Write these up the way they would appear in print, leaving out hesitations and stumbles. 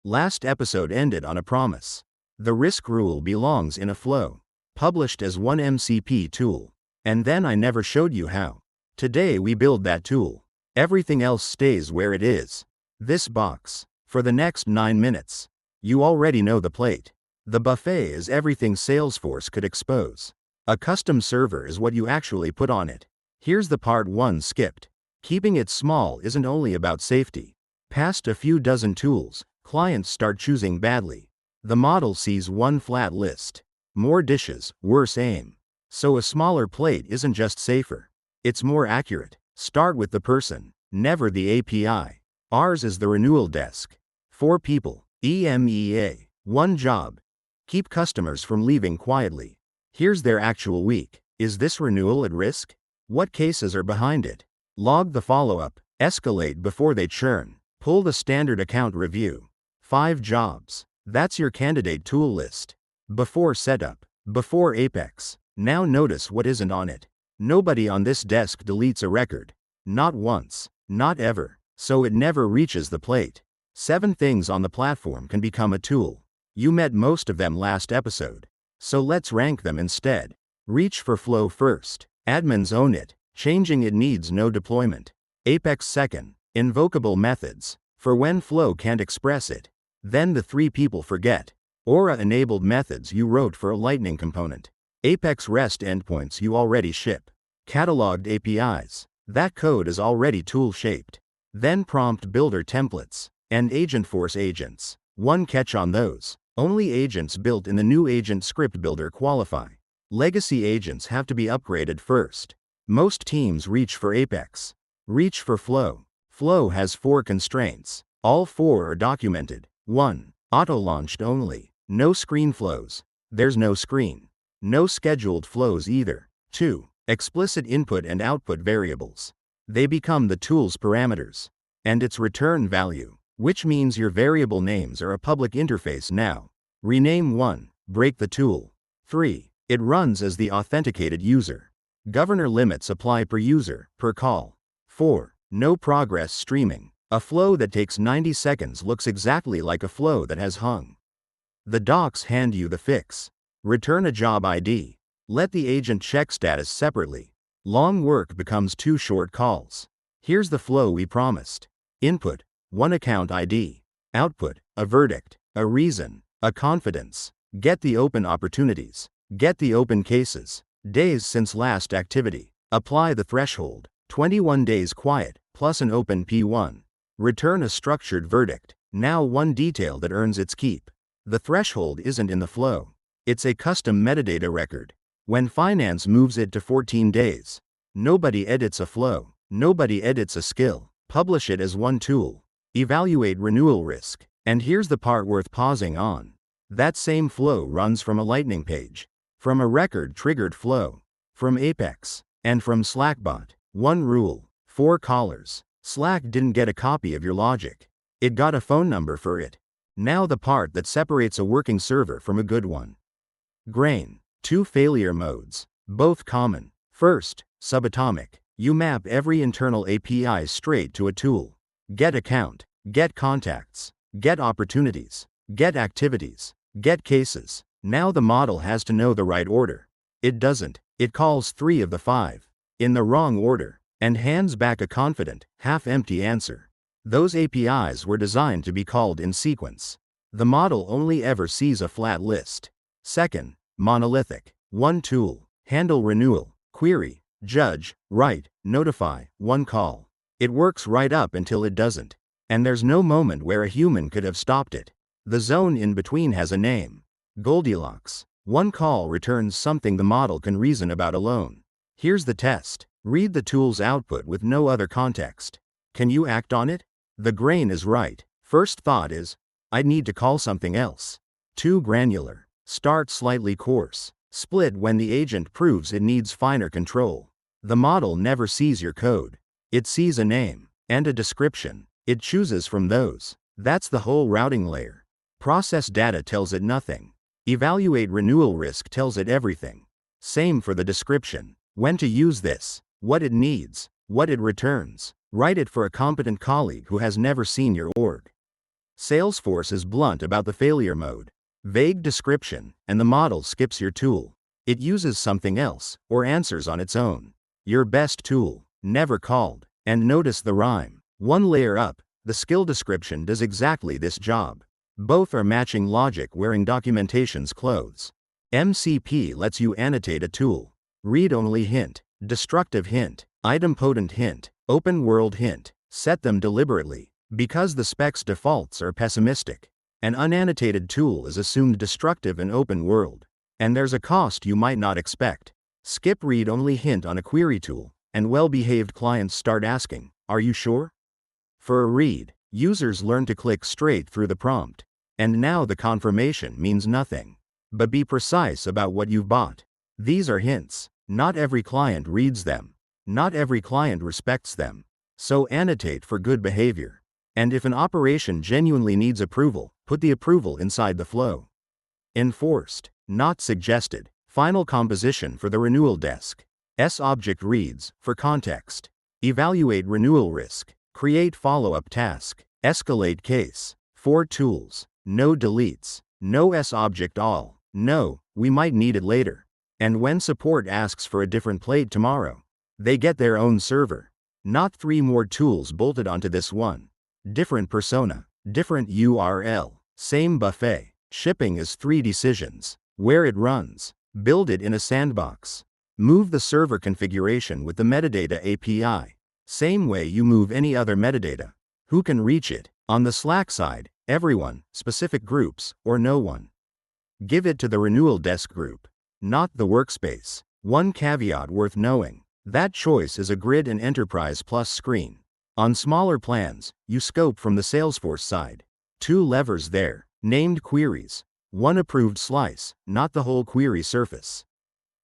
Last episode ended on a promise. The risk rule belongs in a flow, published as one MCP tool. And then I never showed you how. Today we build that tool. Everything else stays where it is. This box. For the next 9 minutes. You already know the plate. The buffet is everything Salesforce could expose. A custom server is what you actually put on it. Here's the part 1 skipped. Keeping it small isn't only about safety. Past a few dozen tools, clients start choosing badly. The model sees one flat list. More dishes, worse aim. So a smaller plate isn't just safer. It's more accurate. Start with the person, never the API. Ours is the renewal desk. 4 people, EMEA, 1 job. Keep customers from leaving quietly. Here's their actual week. Is this renewal at risk? What cases are behind it? Log the follow-up, escalate before they churn. Pull the standard account review. 5 jobs. That's your candidate tool list. Before setup, before Apex. Now notice what isn't on it. Nobody on this desk deletes a record. Not once, not ever, so it never reaches the plate. 7 things on the platform can become a tool. You met most of them last episode. So let's rank them instead. Reach for flow first. Admins own it. Changing it needs no deployment. Apex second. Invocable methods. For when flow can't express it. Then the 3 people forget. Aura-enabled methods you wrote for a Lightning component. Apex REST endpoints you already ship. Cataloged APIs. That code is already tool-shaped. Then prompt builder templates. And Agentforce agents. One catch on those. Only agents built in the new agent script builder qualify. Legacy agents have to be upgraded first. Most teams reach for Apex. Reach for flow. Flow has 4 constraints. All 4 are documented. 1. Auto-launched only. No screen flows. There's no screen. No scheduled flows either. 2. Explicit input and output variables. They become the tool's parameters. And its return value, which means your variable names are a public interface now. Rename 1. Break the tool. 3. It runs as the authenticated user. Governor limits apply per user, per call. 4. No progress streaming. A flow that takes 90 seconds looks exactly like a flow that has hung. The docs hand you the fix. Return a job ID. Let the agent check status separately. Long work becomes 2 short calls. Here's the flow we promised. Input, 1 account ID. Output, a verdict, a reason, a confidence. Get the open opportunities. Get the open cases. Days since last activity. Apply the threshold. 21 days quiet, plus an open P1. Return a structured verdict. Now 1 detail that earns its keep. The threshold isn't in the flow. It's a custom metadata record. When finance moves it to 14 days. Nobody edits a flow. Nobody edits a skill. Publish it as 1 tool. Evaluate renewal risk. And here's the part worth pausing on. That same flow runs from a Lightning page. From a record-triggered flow. From Apex. And from Slackbot. 1 rule. 4 callers. Slack didn't get a copy of your logic. It got a phone number for it. Now the part that separates a working server from a good one. Grain. 2 failure modes. Both common. First, subatomic. You map every internal API straight to a tool. Get account. Get contacts. Get opportunities. Get activities. Get cases. Now the model has to know the right order. It doesn't. It calls 3 of the 5. In the wrong order. And hands back a confident, half-empty answer. Those APIs were designed to be called in sequence. The model only ever sees a flat list. Second, monolithic. 1 tool. handleRenewal. Query. Judge. Write. Notify. 1 call. It works right up until it doesn't. And there's no moment where a human could have stopped it. The zone in between has a name. Goldilocks. 1 call returns something the model can reason about alone. Here's the test. Read the tool's output with no other context. Can you act on it? The grain is right. First thought is, I need to call something else. Too granular. Start slightly coarse. Split when the agent proves it needs finer control. The model never sees your code. It sees a name and a description. It chooses from those. That's the whole routing layer. Process data tells it nothing. Evaluate renewal risk tells it everything. Same for the description. When to use this, what it needs, what it returns. Write it for a competent colleague who has never seen your org. Salesforce is blunt about the failure mode. Vague description, and the model skips your tool. It uses something else, or answers on its own. Your best tool, never called. And notice the rhyme. One layer up, the skill description does exactly this job. Both are matching logic wearing documentation's clothes. MCP lets you annotate a tool. Read-only hint, destructive hint, idempotent hint, open world hint. Set them deliberately, because the spec's defaults are pessimistic. An unannotated tool is assumed destructive in open world. And there's a cost you might not expect. Skip read-only hint on a query tool, and well-behaved clients start asking, "Are you sure?" For a read, users learn to click straight through the prompt. And now the confirmation means nothing. But be precise about what you've bought. These are hints. Not every client reads them. Not every client respects them. So annotate for good behavior. And if an operation genuinely needs approval, put the approval inside the flow. Enforced, not suggested. Final composition for the renewal desk. S-object reads, for context. Evaluate renewal risk. Create follow-up task. Escalate case. 4 tools. No deletes. No S-object all. No, we might need it later. And when support asks for a different plate tomorrow, they get their own server. Not 3 more tools bolted onto this one. Different persona. Different URL. Same buffet. Shipping is 3 decisions. Where it runs. Build it in a sandbox. Move the server configuration with the metadata API. Same way you move any other metadata. Who can reach it? On the Slack side, everyone, specific groups, or no one. Give it to the renewal desk group, not the workspace. One caveat worth knowing. That choice is a grid and enterprise plus screen. On smaller plans, you scope from the Salesforce side. 2 levers there, named queries. 1 approved slice, not the whole query surface.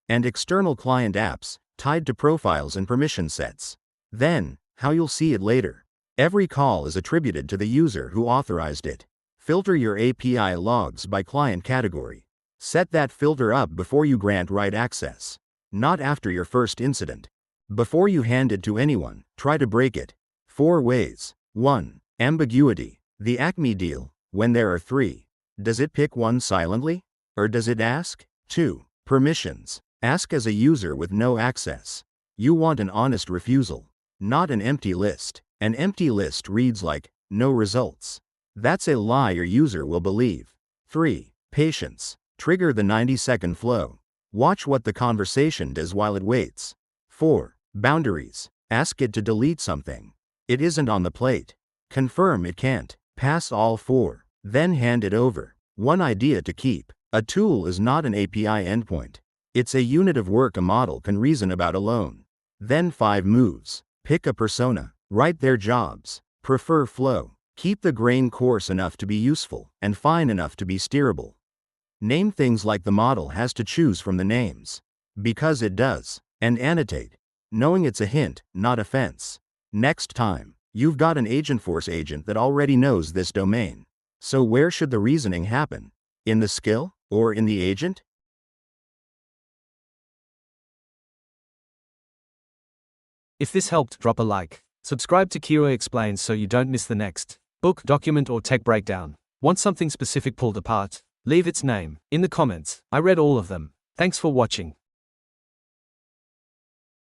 And external client apps, tied to profiles and permission sets. Then, how you'll see it later. Every call is attributed to the user who authorized it. Filter your API logs by client category. Set that filter up before you grant write access. Not after your first incident. Before you hand it to anyone, try to break it. 4 ways. 1. Ambiguity. The Acme deal, when there are 3. Does it pick one silently? Or does it ask? 2. Permissions. Ask as a user with no access. You want an honest refusal, not an empty list. An empty list reads like, no results. That's a lie your user will believe. 3. Patience. Trigger the 90-second flow. Watch what the conversation does while it waits. 4. Boundaries. Ask it to delete something. It isn't on the plate. Confirm it can't. Pass all 4. Then hand it over. One idea to keep. A tool is not an API endpoint. It's a unit of work a model can reason about alone. Then 5 moves. Pick a persona. Write their jobs. Prefer flow. Keep the grain coarse enough to be useful, and fine enough to be steerable. Name things like the model has to choose from the names. Because it does. And annotate. Knowing it's a hint, not offense. Next time, you've got an Agentforce agent that already knows this domain. So where should the reasoning happen? In the skill, or in the agent? If this helped, drop a like. Subscribe to Kira Explains so you don't miss the next book, document, or tech breakdown. Want something specific pulled apart? Leave its name in the comments. I read all of them. Thanks for watching.